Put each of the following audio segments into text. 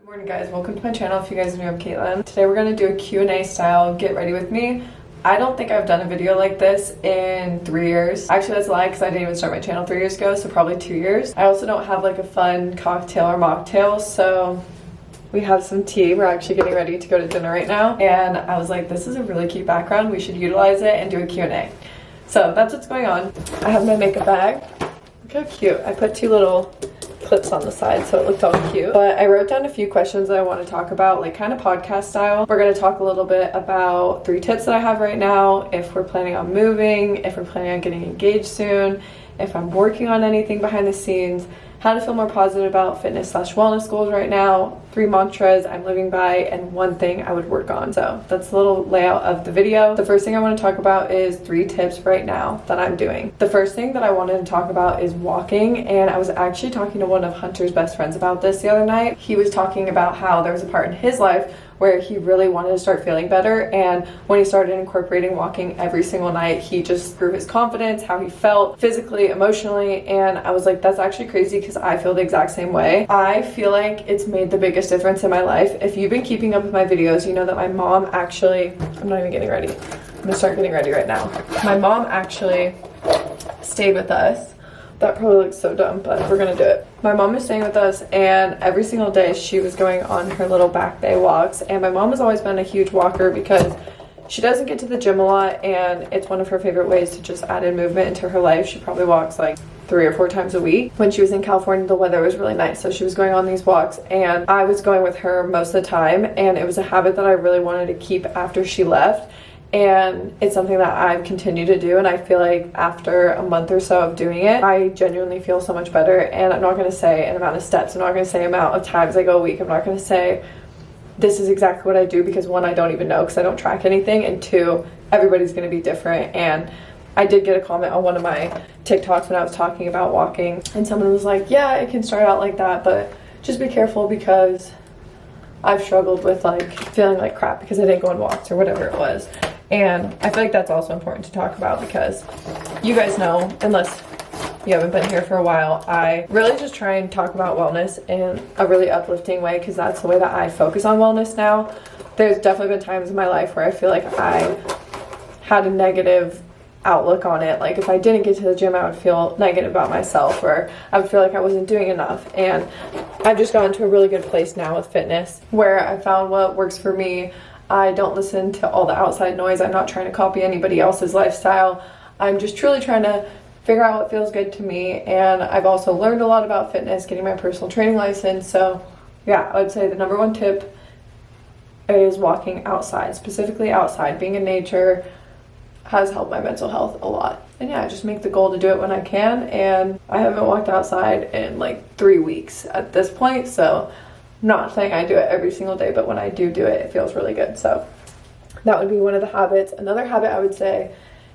Morning guys, welcome to my channel. If you guys are new, I'm Caitlin. Today we're going to do a Q&A style get ready with me. I don't think I've done a video like this in 3 years. Actually, that's a lie because I didn't even start my channel 3 years ago, so probably 2 years. I also don't have like a fun cocktail or mocktail, so we have some tea. We're actually getting ready to go to dinner right now, and I was like, this is a really cute background. We should utilize it and do a Q&A. So that's what's going on. I have my makeup bag. Look how cute. I put 2 little clips on the side so it looked all cute, but I wrote down a few questions that I want to talk about, like kind of podcast style. We're going to talk a little bit about 3 tips that I have right now, if we're planning on moving, if we're planning on getting engaged soon, if I'm working on anything behind the scenes, how to feel more positive about fitness/wellness goals right now, 3 mantras I'm living by, and 1 thing I would work on. So that's the little layout of the video. The first thing I want to talk about is 3 tips right now that I'm doing. The first thing that I wanted to talk about is walking, and I was actually talking to one of Hunter's best friends about this the other night. He was talking about how there was a part in his life where he really wanted to start feeling better, and when he started incorporating walking every single night, he just grew his confidence, how he felt physically, emotionally, and I was like, that's actually crazy because I feel the exact same way. I feel like it's made the biggest difference in my life. If you've been keeping up with my videos, you know that my mom actually, I'm not even getting ready. I'm gonna start getting ready right now. My mom actually stayed with us. That probably looks so dumb, but we're gonna do it. My mom is staying with us, and every single day she was going on her little back bay walks, and my mom has always been a huge walker because she doesn't get to the gym a lot, and it's one of her favorite ways to just add in movement into her life. She probably walks like 3 or 4 times a week. When she was in California, the weather was really nice, so she was going on these walks, and I was going with her most of the time, and it was a habit that I really wanted to keep after she left. And it's something that I've continued to do, and I feel like after a month or so of doing it, I genuinely feel so much better. And I'm not going to say an amount of steps, I'm not going to say amount of times I go a week, I'm not going to say this is exactly what I do, because 1, I don't even know because I don't track anything, and 2, everybody's going to be different. And I did get a comment on one of my TikToks when I was talking about walking, and someone was like, yeah, it can start out like that, but just be careful because I've struggled with like feeling like crap because I didn't go on walks or whatever it was. And I feel like that's also important to talk about because you guys know, unless you haven't been here for a while, I really just try and talk about wellness in a really uplifting way because that's the way that I focus on wellness now. There's definitely been times in my life where I feel like I had a negative outlook on it. Like if I didn't get to the gym, I would feel negative about myself, or I would feel like I wasn't doing enough. And I've just gotten to a really good place now with fitness where I found what works for me. I don't listen to all the outside noise. I'm not trying to copy anybody else's lifestyle. I'm just truly trying to figure out what feels good to me. And I've also learned a lot about fitness, getting my personal training license. So yeah, I would say the number 1 tip is walking outside, specifically outside. Being in nature has helped my mental health a lot. And yeah, I just make the goal to do it when I can, and I haven't walked outside in like 3 weeks at this point, so I'm not saying I do it every single day, but when I do it, it feels really good. So that would be one of the habits. Another habit I would say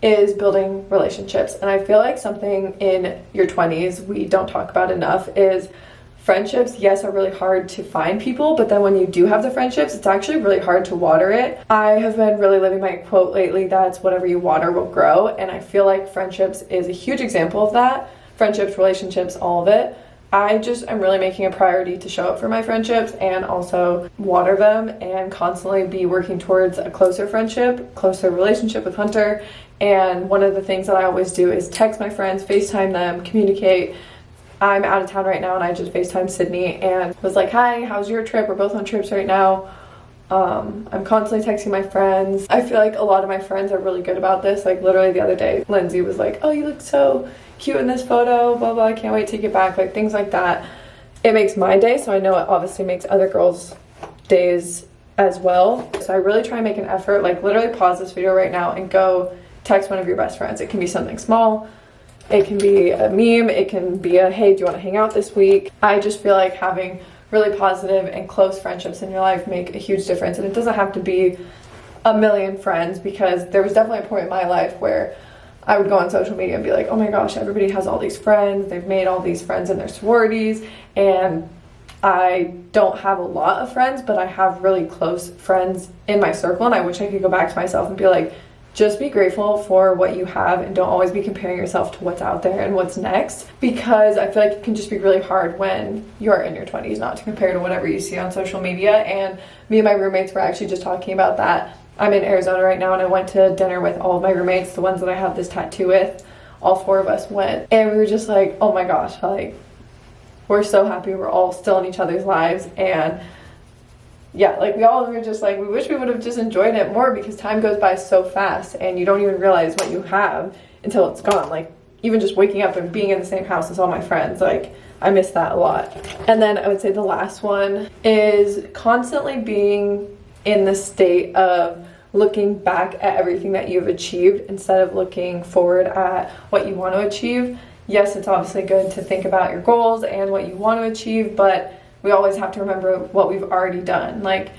is building relationships, and I feel like something in your 20s we don't talk about enough is friendships. Yes, are really hard to find people, but then when you do have the friendships, it's actually really hard to water it. I have been really living my quote lately, that's whatever you water will grow, and I feel like friendships is a huge example of that. Friendships, relationships, all of it. I just am really making a priority to show up for my friendships and also water them and constantly be working towards a closer friendship, closer relationship with Hunter. And one of the things that I always do is text my friends, FaceTime them, communicate. I'm out of town right now, and I just FaceTimed Sydney and was like, hi, how's your trip? We're both on trips right now. I'm constantly texting my friends. I feel like a lot of my friends are really good about this. Like literally the other day, Lindsay was like, oh, you look so cute in this photo, blah, blah, I can't wait to get back. Like things like that. It makes my day, so I know it obviously makes other girls' days as well. So I really try and make an effort, like literally pause this video right now and go text one of your best friends. It can be something small. It can be a meme, it can be a, hey, do you want to hang out this week? I just feel like having really positive and close friendships in your life make a huge difference. And it doesn't have to be a million friends, because there was definitely a point in my life where I would go on social media and be like, oh my gosh, everybody has all these friends. They've made all these friends in their sororities. And I don't have a lot of friends, but I have really close friends in my circle. And I wish I could go back to myself and be like, just be grateful for what you have and don't always be comparing yourself to what's out there and what's next, because I feel like it can just be really hard when you're in your 20s not to compare to whatever you see on social media. And me and my roommates were actually just talking about that. I'm in Arizona right now and I went to dinner with all of my roommates, the ones that I have this tattoo with. All 4 of us went and we were just like, oh my gosh, like we're so happy we're all still in each other's lives. And yeah, like we all were just like, we wish we would have just enjoyed it more, because time goes by so fast and you don't even realize what you have until it's gone. Like even just waking up and being in the same house as all my friends, like I miss that a lot. And then I would say the last one is constantly being in the state of looking back at everything that you've achieved instead of looking forward at what you want to achieve. Yes, it's obviously good to think about your goals and what you want to achieve, but we always have to remember what we've already done. Like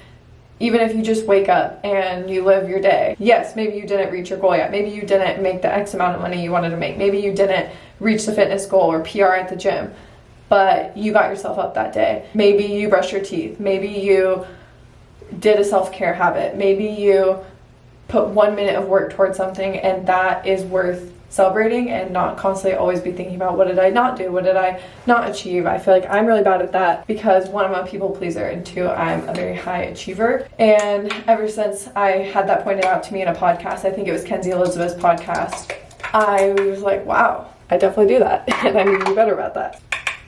even if you just wake up and you live your day, yes, maybe you didn't reach your goal yet, maybe you didn't make the X amount of money you wanted to make, maybe you didn't reach the fitness goal or PR at the gym, but you got yourself up that day. Maybe you brushed your teeth, maybe you did a self-care habit, maybe you put 1 minute of work towards something, and that is worth celebrating, and not constantly always be thinking about what did I not do, what did I not achieve. I feel like I'm really bad at that because 1, I'm a people pleaser, and 2, I'm a very high achiever. And ever since I had that pointed out to me in a podcast, I think it was Kenzie Elizabeth's podcast, I was like, wow, I definitely do that and I need to be better about that.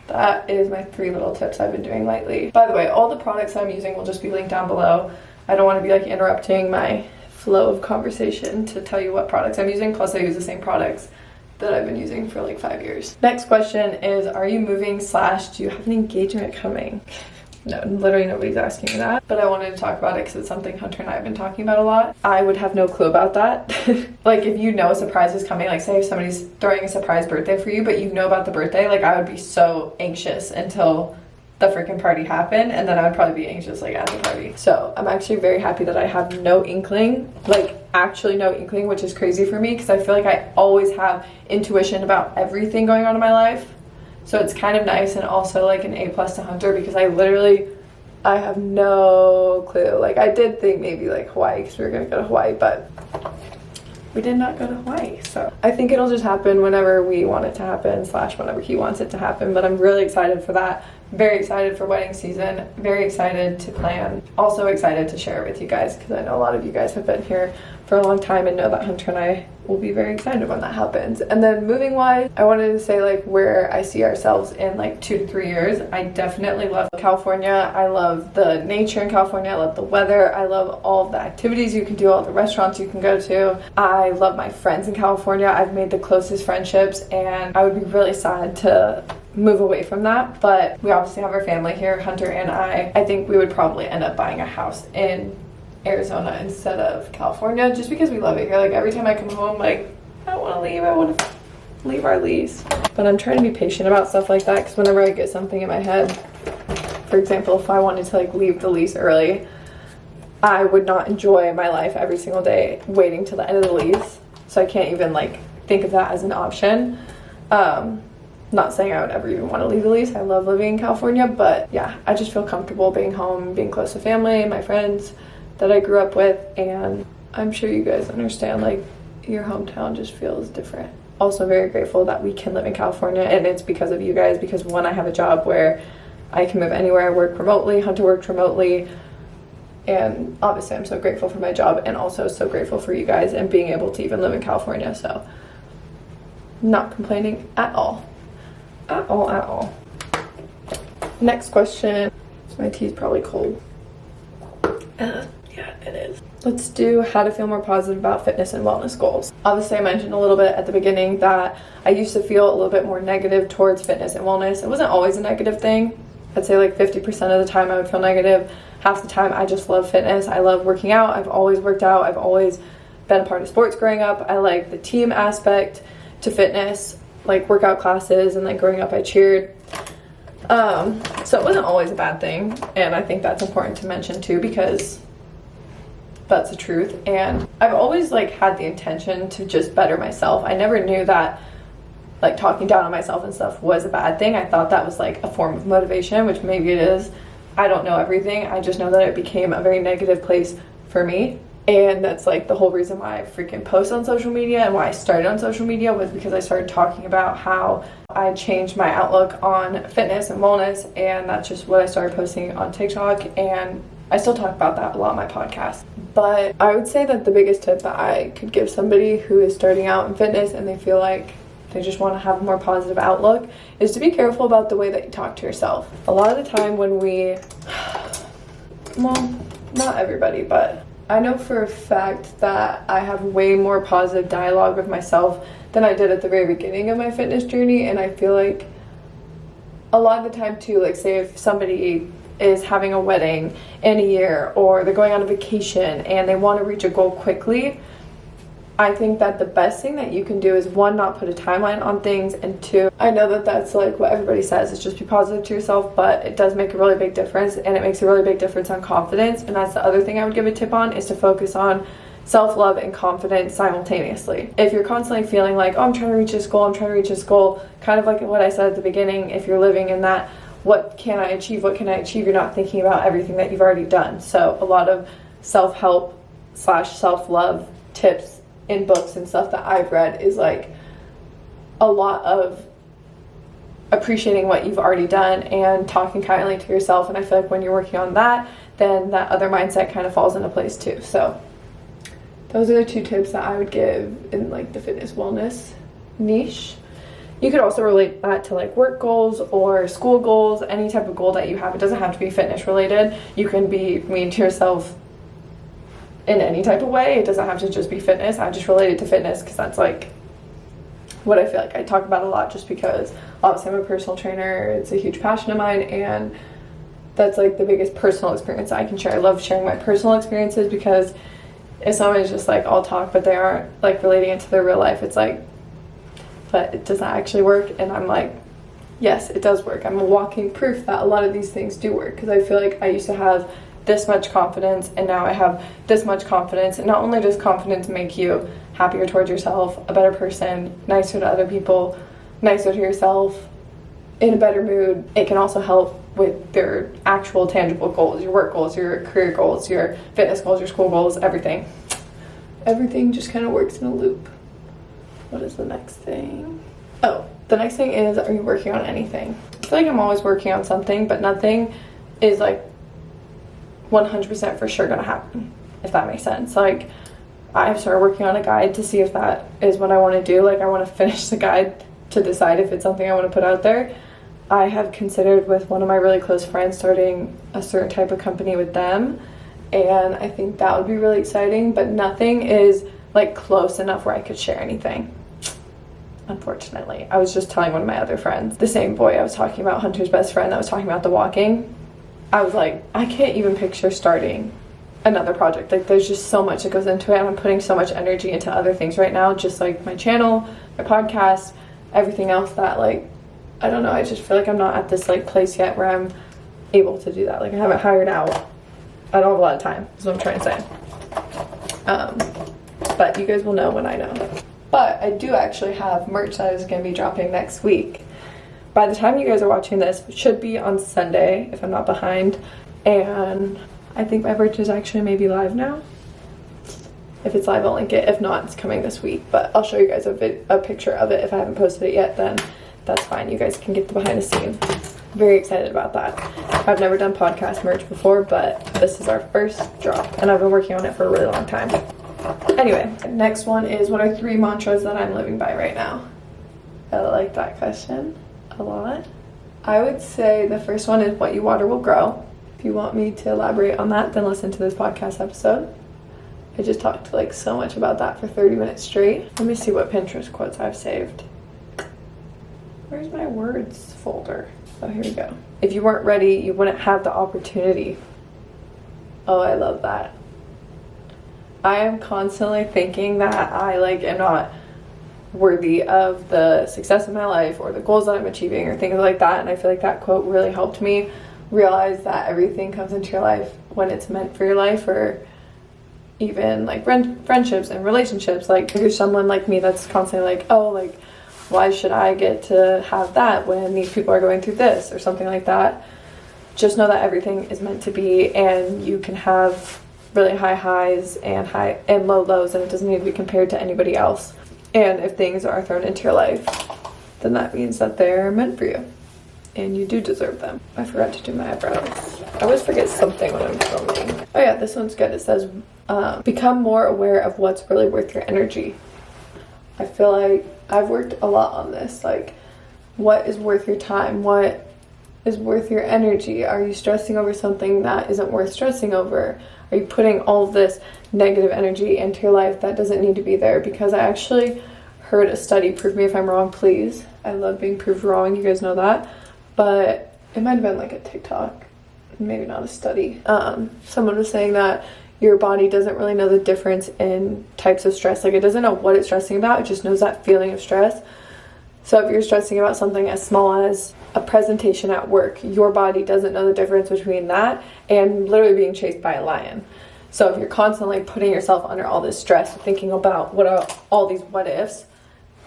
That is my 3 little tips I've been doing lately. By the way, all the products I'm using will just be linked down below. I don't want to be like interrupting my flow of conversation to tell you what products I'm using, plus I use the same products that I've been using for like 5 years. Next question is, are you moving / do you have an engagement coming? No, literally nobody's asking me that, but I wanted to talk about it because it's something Hunter and I have been talking about a lot. I would have no clue about that. Like if you know a surprise is coming, like say if somebody's throwing a surprise birthday for you, but you know about the birthday, like I would be so anxious until the freaking party happened, and then I would probably be anxious like at the party. So I'm actually very happy that I have no inkling, like actually no inkling, which is crazy for me because I feel like I always have intuition about everything going on in my life. So it's kind of nice, and also like an A+ to Hunter, because I have no clue. Like I did think maybe like Hawaii, because we were gonna go to Hawaii, but we did not go to Hawaii. So I think it'll just happen whenever we want it to happen / whenever he wants it to happen. But I'm really excited for that. Very excited for wedding season. Very excited to plan. Also excited to share it with you guys, because I know a lot of you guys have been here for a long time and know that Hunter and I will be very excited when that happens. And then moving wise, I wanted to say like where I see ourselves in like 2 to 3 years. I definitely love California. I love the nature in California. I love the weather. I love all the activities you can do, all the restaurants you can go to. I love my friends in California. I've made the closest friendships, and I would be really sad to move away from that. But we obviously have our family here, Hunter and I think we would probably end up buying a house in Arizona instead of California, just because we love it here. Like every time I come home, like I don't want to leave, I want to leave our lease. But I'm trying to be patient about stuff like that, because whenever I get something in my head, for example, if I wanted to like leave the lease early, I would not enjoy my life every single day waiting till the end of the lease. So I can't even like think of that as an option. Not saying I would ever even want to leave the lease. I love living in California, but yeah, I just feel comfortable being home, being close to family, my friends that I grew up with, and I'm sure you guys understand, like your hometown just feels different. Also very grateful that we can live in California, and it's because of you guys, because 1, I have a job where I can move anywhere. I work remotely, Hunter worked remotely, and obviously I'm so grateful for my job, and also so grateful for you guys and being able to even live in California. So not complaining at all. At all. Next question. My tea's probably cold. Yeah, it is. Let's do how to feel more positive about fitness and wellness goals. Obviously, I mentioned a little bit at the beginning that I used to feel a little bit more negative towards fitness and wellness. It wasn't always a negative thing. I'd say like 50% of the time I would feel negative. Half the time I just love fitness. I love working out. I've always worked out. I've always been a part of sports growing up. I like the team aspect to fitness, like workout classes, and like growing up I cheered. So it wasn't always a bad thing, and I think that's important to mention too, because that's the truth. And I've always like had the intention to just better myself. I never knew that like talking down on myself and stuff was a bad thing. I thought that was like a form of motivation, which maybe it is. I don't know everything. I just know that it became a very negative place for me, And that's like the whole reason why I freaking post on social media and why I started on social media was because I started talking about how I changed my outlook on fitness and wellness, and that's just what I started posting on TikTok, and I still talk about that a lot on my podcast. But I would say that the biggest tip that I could give somebody who is starting out in fitness and they feel like they just want to have a more positive outlook is to be careful about the way that you talk to yourself. A lot of the time when we, well, not everybody, but I know for a fact that I have way more positive dialogue with myself than I did at the very beginning of my fitness journey. And I feel like a lot of the time too, like say if somebody is having a wedding in a year or they're going on a vacation and they want to reach a goal quickly, I think that the best thing that you can do is one, not put a timeline on things, and two, I know that that's like what everybody says, is just be positive to yourself, but it does make a really big difference, and it makes a really big difference on confidence. And that's the other thing I would give a tip on, is to focus on self-love and confidence simultaneously. If you're constantly feeling like, oh, I'm trying to reach this goal, I'm trying to reach this goal, kind of like what I said at the beginning, if you're living in that, what can I achieve, what can I achieve, you're not thinking about everything that you've already done. So a lot of self-help / self-love tips in books and stuff that I've read is like a lot of appreciating what you've already done and talking kindly to yourself. And I feel like when you're working on that, then that other mindset kind of falls into place too. So those are the 2 tips that I would give in like the fitness wellness niche. You could also relate that to like work goals or school goals, any type of goal that you have. It doesn't have to be fitness related. You can be mean to yourself in any type of way. It doesn't have to just be fitness. I just relate it to fitness because that's like what I feel like I talk about a lot, just because obviously I'm a personal trainer. It's a huge passion of mine, and that's like the biggest personal experience I can share. I love sharing my personal experiences, because if someone is just like all talk but they aren't like relating it to their real life, it's like, but it does not actually work. And I'm like, yes, it does work. I'm a walking proof that a lot of these things do work, because I feel like I used to have this much confidence and now I have this much confidence. And not only does confidence make you happier towards yourself, a better person, nicer to other people, nicer to yourself, in a better mood, it can also help with your actual tangible goals, your work goals, your career goals, your fitness goals, your school goals, everything. Everything just kind of works in a loop. What is the next thing? Oh, the next thing is, are you working on anything? I feel like I'm always working on something, but nothing is like 100% for sure gonna happen, if that makes sense. Like, I've started working on a guide to see if that is what I want to do. Like, I want to finish the guide to decide if it's something I want to put out there. I have considered with one of my really close friends starting a certain type of company with them, and I think that would be really exciting, but nothing is like close enough where I could share anything, unfortunately. I was just telling one of my other friends, the same boy I was talking about, Hunter's best friend that was talking about the walking, I was like, I can't even picture starting another project. Like, there's just so much that goes into it, and I'm putting so much energy into other things right now, just like my channel, my podcast, everything else, that like, I don't know, I just feel like I'm not at this like place yet where I'm able to do that. Like, I haven't hired out. I don't have a lot of time, is what I'm trying to say. But you guys will know when I know. But I do actually have merch that is going to be dropping next week. By the time you guys are watching this, it should be on Sunday, if I'm not behind. And I think my merch is actually maybe live now. If it's live, I'll link it. If not, it's coming this week. But I'll show you guys a picture of it. If I haven't posted it yet, then that's fine. You guys can get the behind the scenes. Very excited about that. I've never done podcast merch before, but this is our first drop, and I've been working on it for a really long time. Anyway, next one is, what are 3 mantras that I'm living by right now? I like that question a lot. I would say the first one is, what you water will grow. If you want me to elaborate on that, then listen to this podcast episode. I just talked like so much about that for 30 minutes straight. Let me see what Pinterest quotes I've saved. Where's my words folder? Oh, here we go. If you weren't ready, you wouldn't have the opportunity. Oh, I love that. I am constantly thinking that I like am not worthy of the success of my life or the goals that I'm achieving or things like that. And I feel like that quote really helped me realize that everything comes into your life when it's meant for your life, or even like friendships and relationships. Like, if you're someone like me that's constantly like, oh, like, why should I get to have that when these people are going through this or something like that? Just know that everything is meant to be, and you can have really high highs and high and low lows, and it doesn't need to be compared to anybody else. And if things are thrown into your life, then that means that they're meant for you and you do deserve them. I forgot to do my eyebrows. I always forget something when I'm filming. Oh yeah, this one's good. It says become more aware of what's really worth your energy. I feel like I've worked a lot on this, like what is worth your time, what is worth your energy. Are you stressing over something that isn't worth stressing over? Are you putting all of this negative energy into your life that doesn't need to be there? Because I actually heard a study, prove me if I'm wrong, please. I love being proved wrong, you guys know that. But it might have been like a TikTok, maybe not a study. Someone was saying that your body doesn't really know the difference in types of stress. Like, it doesn't know what it's stressing about, it just knows that feeling of stress. So if you're stressing about something as small as a presentation at work, your body doesn't know the difference between that and literally being chased by a lion. So if you're constantly putting yourself under all this stress, thinking about what are all these what ifs,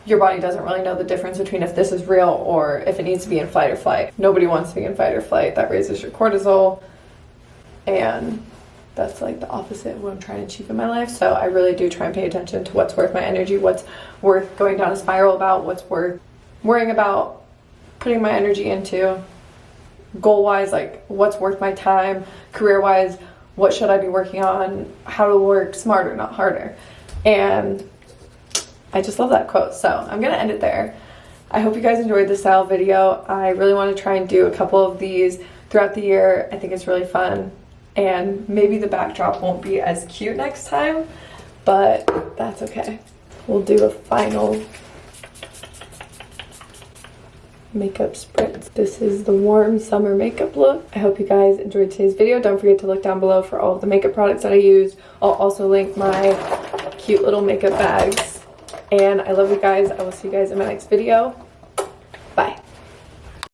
your body doesn't really know the difference between if this is real or if it needs to be in fight or flight. Nobody wants to be in fight or flight. That raises your cortisol, and that's like the opposite of what I'm trying to achieve in my life. So I really do try and pay attention to what's worth my energy, what's worth going down a spiral about, what's worth worrying about putting my energy into. Goal-wise, like what's worth my time. Career-wise, what should I be working on? How to work smarter, not harder. And I just love that quote. So I'm gonna end it there. I hope you guys enjoyed this style video. I really want to try and do a couple of these throughout the year. I think it's really fun. And maybe the backdrop won't be as cute next time, but that's okay. We'll do a final makeup spritz. This is the warm summer makeup look. I hope you guys enjoyed today's video. Don't forget to look down below for all of the makeup products that I use. I'll also link my cute little makeup bags. And I love you guys. I will see you guys in my next video.